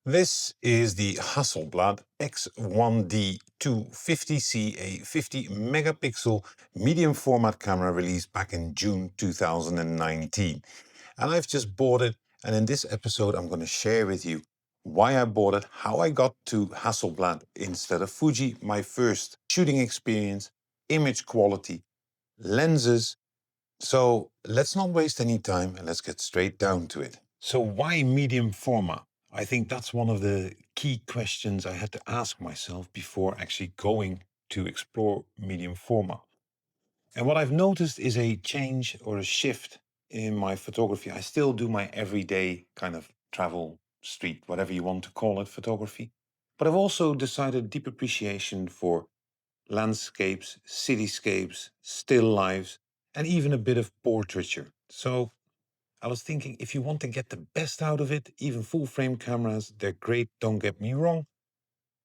This is the Hasselblad X1D 250C, a 50 megapixel medium format camera released back in June 2019. And I've just bought it, and in this episode I'm going to share with you why I bought it, how I got to Hasselblad instead of Fuji, my first shooting experience, image quality, lenses. So let's not waste any time and let's get straight down to it. So why medium format? I think that's one of the key questions I had to ask myself before actually going to explore medium format. And what I've noticed is a change or a shift in my photography. I still do my everyday kind of travel, street, whatever you want to call it, photography. But I've also decided deep appreciation for landscapes, cityscapes, still lives, and even a bit of portraiture. So I was thinking, if you want to get the best out of it, even full frame cameras, they're great, don't get me wrong.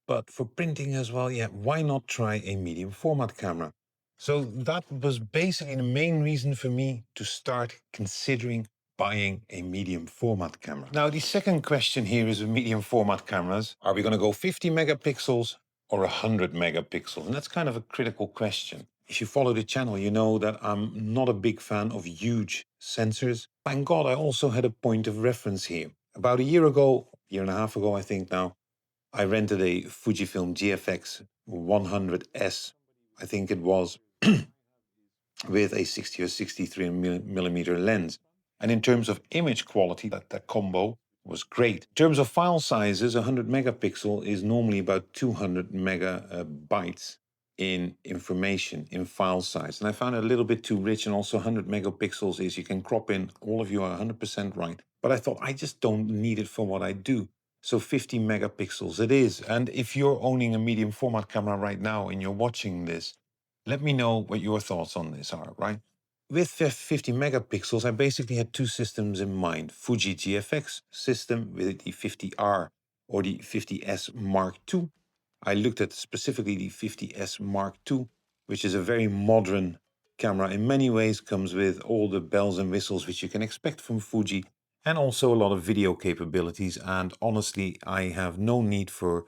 But for printing as well, yeah, why not try a medium format camera? So that was basically the main reason for me to start considering buying a medium format camera. Now, the second question here is with medium format cameras. Are we going to go 50 megapixels or 100 megapixels? And that's kind of a critical question. If you follow the channel, you know that I'm not a big fan of huge sensors. Thank God I also had a point of reference here. About a year ago, year and a half ago, I think now, I rented a Fujifilm GFX 100S, I think it was, with a 60 or 63 millimeter lens. And in terms of image quality, that combo was great. In terms of file sizes, 100 megapixel is normally about 200 megabytes in information, in file size. And I found it a little bit too rich, and also 100 megapixels is you can crop in, all of you are 100% right. But I thought I just don't need it for what I do. So 50 megapixels it is. And if you're owning a medium format camera right now and you're watching this, let me know what your thoughts on this are, right? With 50 megapixels, I basically had two systems in mind. Fuji GFX system with the 50R or the 50S Mark II. I looked at specifically the 50S Mark II, which is a very modern camera. In many ways, comes with all the bells and whistles which you can expect from Fuji, and also a lot of video capabilities. And honestly, I have no need for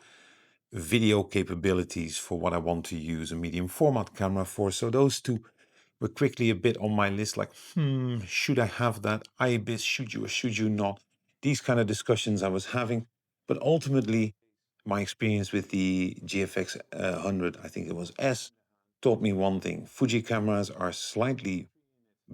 video capabilities for what I want to use a medium format camera for. So those two were quickly a bit on my list, like, should I have that? IBIS, should you or should you not? These kind of discussions I was having. But ultimately, my experience with the GFX 100, I think it was S, taught me one thing. Fuji cameras are slightly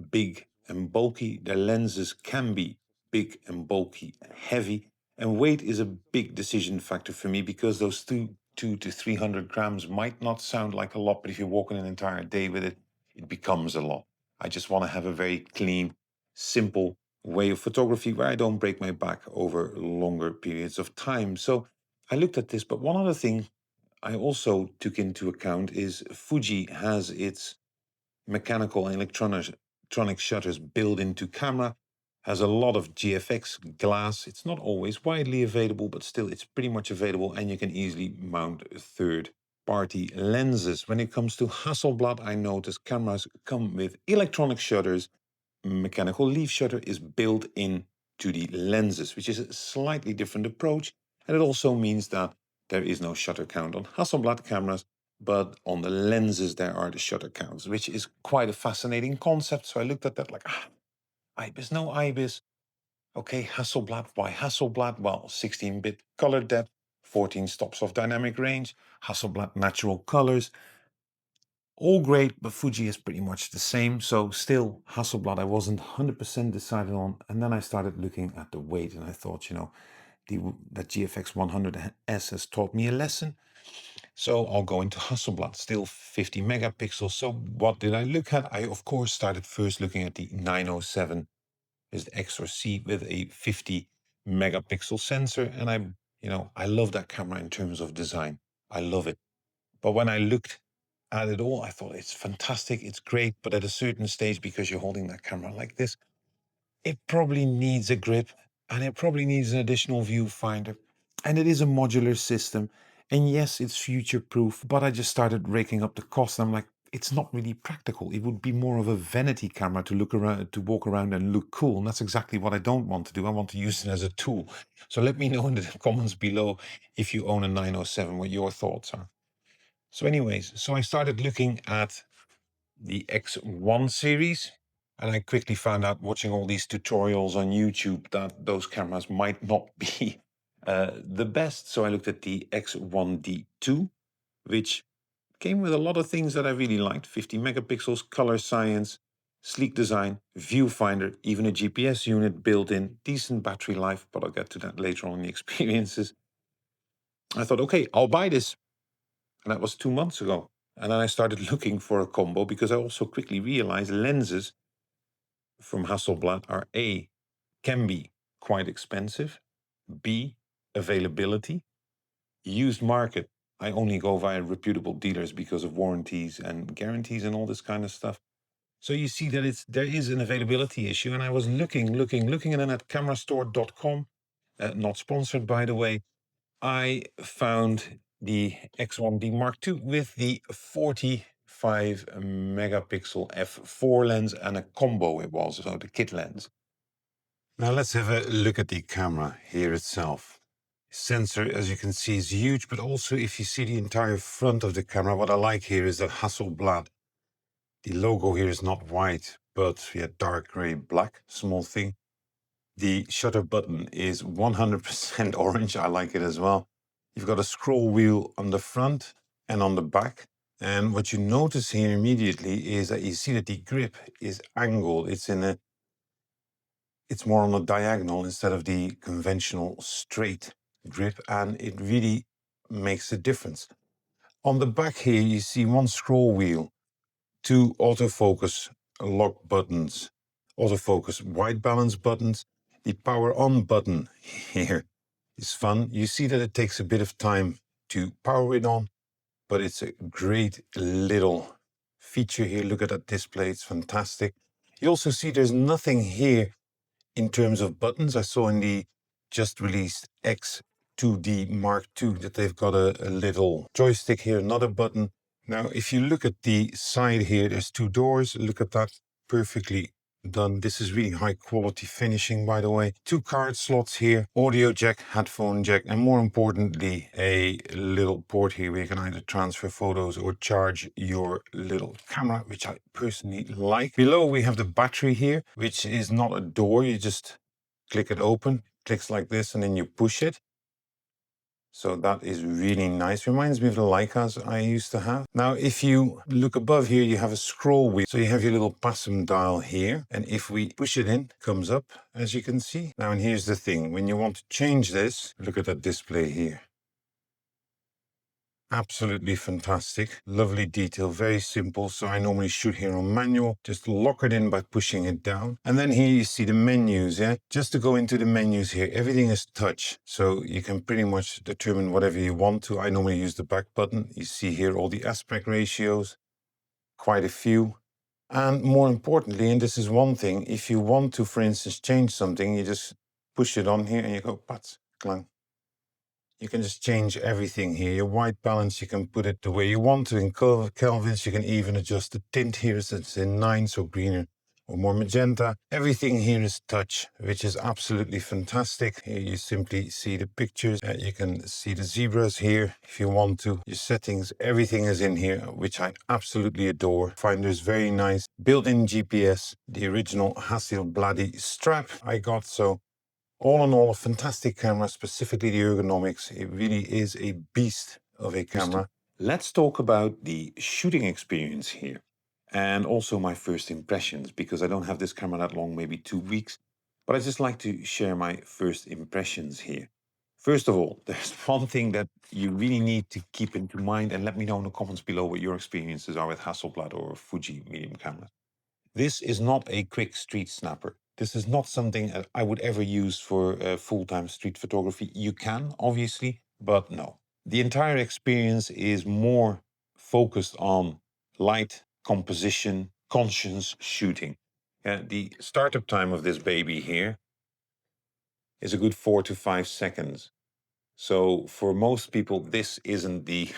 big and bulky. Their lenses can be big and bulky and heavy. And weight is a big decision factor for me, because those two to 300 grams might not sound like a lot, but if you're walking an entire day with it, it becomes a lot. I just want to have a very clean, simple way of photography where I don't break my back over longer periods of time. So I looked at this, but one other thing I also took into account is Fuji has its mechanical and electronic shutters built into camera, has a lot of GFX glass. It's not always widely available, but still it's pretty much available, and you can easily mount third-party lenses. When it comes to Hasselblad, I noticed cameras come with electronic shutters. Mechanical leaf shutter is built in to the lenses, which is a slightly different approach. And it also means that there is no shutter count on Hasselblad cameras, but on the lenses there are the shutter counts, which is quite a fascinating concept. So I looked at that like, IBIS, no IBIS. Okay, Hasselblad, why Hasselblad? Well, 16-bit color depth, 14 stops of dynamic range, Hasselblad natural colors. All great, but Fuji is pretty much the same. So still, Hasselblad I wasn't 100% decided on. And then I started looking at the weight, and I thought, that GFX 100S has taught me a lesson. So I'll go into Hasselblad, still 50 megapixels. So what did I look at? I, of course, started first looking at the 907, is the X or C with a 50 megapixel sensor. And I love that camera in terms of design. I love it. But when I looked at it all, I thought it's fantastic, it's great. But at a certain stage, because you're holding that camera like this, it probably needs a grip, and it probably needs an additional viewfinder. And it is a modular system. And yes, it's future proof, but I just started raking up the cost. I'm like, it's not really practical. It would be more of a vanity camera to look around, to walk around and look cool. And that's exactly what I don't want to do. I want to use it as a tool. So let me know in the comments below if you own a 907, what your thoughts are. So anyways, so I started looking at the X1 series, and I quickly found out watching all these tutorials on YouTube that those cameras might not be the best. So I looked at the X1D2, which came with a lot of things that I really liked: 50 megapixels, color science, sleek design, viewfinder, even a GPS unit built in, decent battery life, but I'll get to that later on in the experiences. I thought, okay, I'll buy this. And that was 2 months ago. And then I started looking for a combo because I also quickly realized lenses from Hasselblad are A, can be quite expensive, B, availability, used market. I only go via reputable dealers because of warranties and guarantees and all this kind of stuff. So you see that there is an availability issue. And I was looking, and then at camerastore.com, not sponsored by the way, I found the X1D Mark II with the 45 megapixel f4 lens and a combo it was, so the kit lens. Now let's have a look at the camera here itself. Sensor, as you can see, is huge, but also if you see the entire front of the camera, what I like here is that Hasselblad. The logo here is not white, but dark gray black, small thing. The shutter button is 100% orange. I like it as well. You've got a scroll wheel on the front and on the back. And what you notice here immediately is that you see that the grip is angled. It's more on a diagonal instead of the conventional straight grip, and it really makes a difference. On the back here, you see one scroll wheel, two autofocus lock buttons, autofocus white balance buttons. The power on button here is fun. You see that it takes a bit of time to power it on, but it's a great little feature here. Look at that display, it's fantastic. You also see there's nothing here in terms of buttons. I saw in the just released X2D Mark II that they've got a little joystick here, another button. Now, if you look at the side here, there's two doors. Look at that, perfectly done. This is really high quality finishing, by the way. Two card slots here, audio jack, headphone jack, and more importantly, a little port here where you can either transfer photos or charge your little camera, which I personally like. Below we have the battery here, which is not a door. You just click it open, clicks like this, and then you push it. So that is really nice. Reminds me of the Leicas I used to have. Now, if you look above here, you have a scroll wheel. So you have your little PASM dial here. And if we push it in, it comes up, as you can see. Now, and here's the thing. When you want to change this, look at that display here. Absolutely fantastic. Lovely detail, very simple. So I normally shoot here on manual, just lock it in by pushing it down. And then here you see the menus, yeah? Just to go into the menus here, everything is touch. So you can pretty much determine whatever you want to. I normally use the back button. You see here all the aspect ratios, quite a few. And more importantly, and this is one thing, if you want to, for instance, change something, you just push it on here and you go, pats, clang. You can just change everything here. Your white balance, you can put it the way you want to. In Kelvins, you can even adjust the tint here so it's in 9, so greener or more magenta. Everything here is touch, which is absolutely fantastic. Here you simply see the pictures. You can see the zebras here if you want to. Your settings, everything is in here, which I absolutely adore. Finder is very nice. Built-in GPS, the original Hasselblad strap I got, so all in all, a fantastic camera, specifically the ergonomics. It really is a beast of a camera. Let's talk about the shooting experience here and also my first impressions, because I don't have this camera that long, maybe 2 weeks, but I just like to share my first impressions here. First of all, there's one thing that you really need to keep into mind, and let me know in the comments below what your experiences are with Hasselblad or Fuji medium cameras. This is not a quick street snapper. This is not something I would ever use for full-time street photography. You can, obviously, but no. The entire experience is more focused on light, composition, conscious shooting. The startup time of this baby here is a good 4 to 5 seconds. So for most people, this isn't the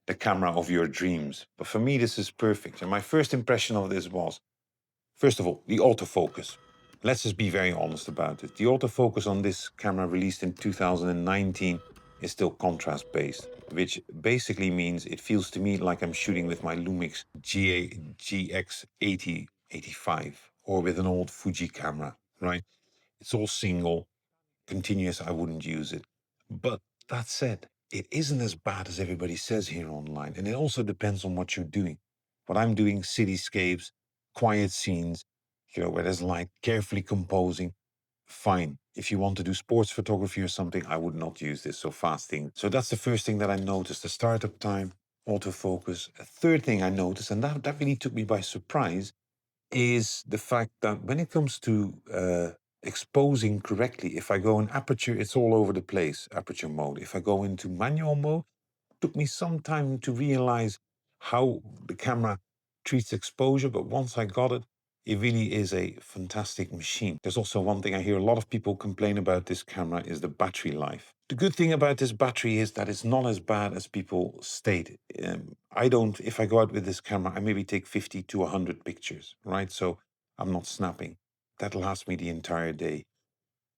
the camera of your dreams. But for me, this is perfect. And my first impression of this was, first of all, the autofocus. Let's just be very honest about it. The autofocus on this camera, released in 2019, is still contrast based, which basically means it feels to me like I'm shooting with my Lumix GX8085 or with an old Fuji camera, right? It's all single, continuous. I wouldn't use it. But that said, it isn't as bad as everybody says here online. And it also depends on what you're doing. What I'm doing, cityscapes, quiet scenes, where there's light, carefully composing, fine. If you want to do sports photography or something, I would not use this so fast thing. So that's the first thing that I noticed, the startup time, autofocus. A third thing I noticed, and that really took me by surprise, is the fact that when it comes to exposing correctly, if I go in aperture, it's all over the place, aperture mode. If I go into manual mode, it took me some time to realize how the camera treats exposure, but once I got it, it really is a fantastic machine. There's also one thing I hear a lot of people complain about this camera is the battery life. The good thing about this battery is that it's not as bad as people state. If I go out with this camera, I maybe take 50 to 100 pictures, right? So I'm not snapping. That lasts me the entire day.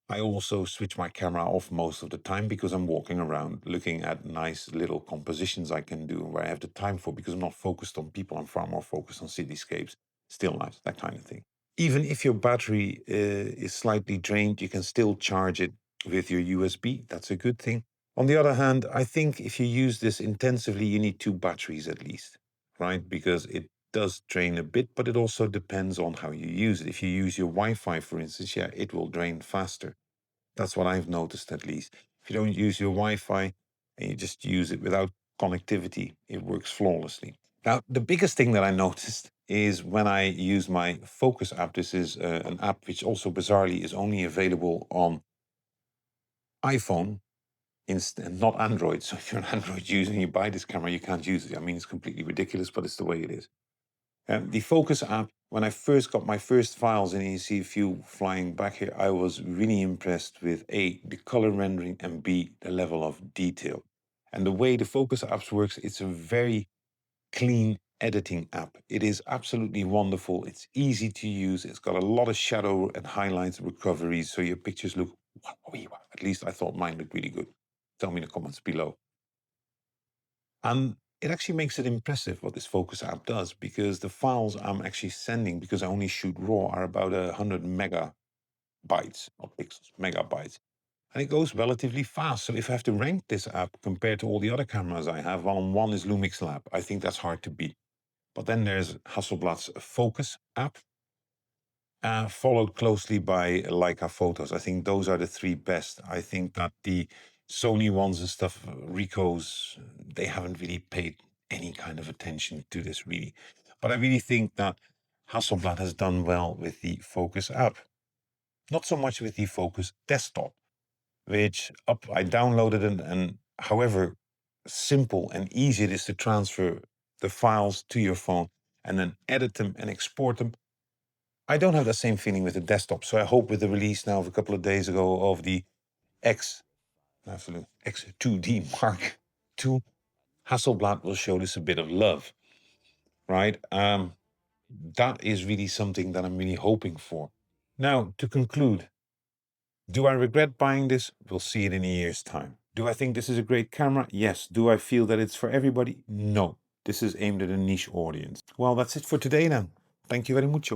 I also switch my camera off most of the time because I'm walking around looking at nice little compositions I can do where I have the time for, because I'm not focused on people. I'm far more focused on cityscapes, still life, that kind of thing. Even if your battery is slightly drained, you can still charge it with your USB. That's a good thing. On the other hand, I think if you use this intensively, you need two batteries at least, right? Because it does drain a bit, but it also depends on how you use it. If you use your Wi-Fi, for instance, yeah, it will drain faster. That's what I've noticed, at least. If you don't use your Wi-Fi and you just use it without connectivity, it works flawlessly. Now, the biggest thing that I noticed is when I use my Focus app. This is an app which also bizarrely is only available on iPhone, not Android. So if you're an Android user and you buy this camera, you can't use it. I mean, it's completely ridiculous, but it's the way it is. The Focus app, when I first got my first files, and you see a few flying back here, I was really impressed with A, the color rendering, and B, the level of detail. And the way the Focus apps works, it's a very clean editing app. It is absolutely wonderful. It's easy to use. It's got a lot of shadow and highlights recovery, so your pictures look, at least I thought mine looked really good. Tell me in the comments below. And it actually makes it impressive what this Focus app does, because the files I'm actually sending, because I only shoot RAW, are about 100 megabytes, not pixels, megabytes. And it goes relatively fast. So if I have to rank this app compared to all the other cameras I have, well, one is Lumix Lab. I think that's hard to beat. But then there's Hasselblad's Focus app, followed closely by Leica Photos. I think those are the three best. I think that the Sony ones and stuff, Ricoh's, they haven't really paid any kind of attention to this, really. But I really think that Hasselblad has done well with the Focus app. Not so much with the Focus desktop, which I downloaded it, and however simple and easy it is to transfer the files to your phone and then edit them and export them, I don't have the same feeling with the desktop. So I hope with the release now of a couple of days ago of the X2D Mark II, Hasselblad will show this a bit of love, right? That is really something that I'm really hoping for. Now, to conclude, do I regret buying this? We'll see it in a year's time. Do I think this is a great camera? Yes. Do I feel that it's for everybody? No. This is aimed at a niche audience. Well, that's it for today then. Thank you very much.